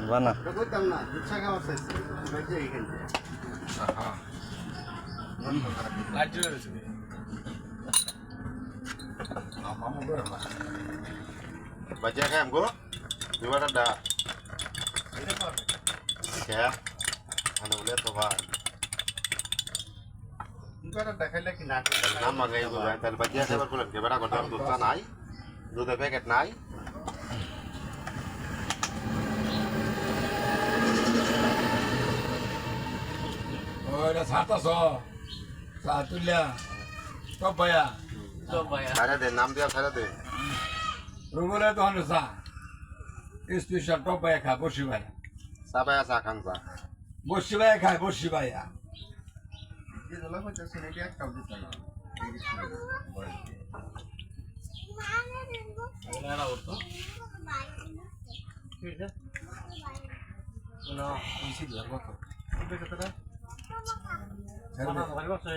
বানা কইতাম না ইচ্ছা খাওয়া চাইছি বাইরে এইখানে হ্যাঁ লাইট জ্বলে গেছে মামু করে না বাজে খাই আমগো দিবাটা দা এটা পারবে क्या আনে বলে তো ভাই দিবাটা দেখাইলে কি না নাম মাগাই গো ভাই তাহলে বাজে খাবার বলেন কে বেটা কথা দুধ নাই দুধের প্যাকেট নাই ওইটা ছাড়তাছ চা তুলিয়া সব ভাইয়া ছাড়া দে নাম দিয়া ছাড়া দে রুগুলে তো হলো চা স্পেশাল টপ ভাইয়া খায় বসি ভাইয়া সাবায়া চা খান চা বসি ভাইয়া খায় বসি ভাইয়া এই দলা কইতা শুনে কি একটা দিত না না ওরতো ঠিক আছে না কইছি দিয়া কত কত কত না না ভালো আছে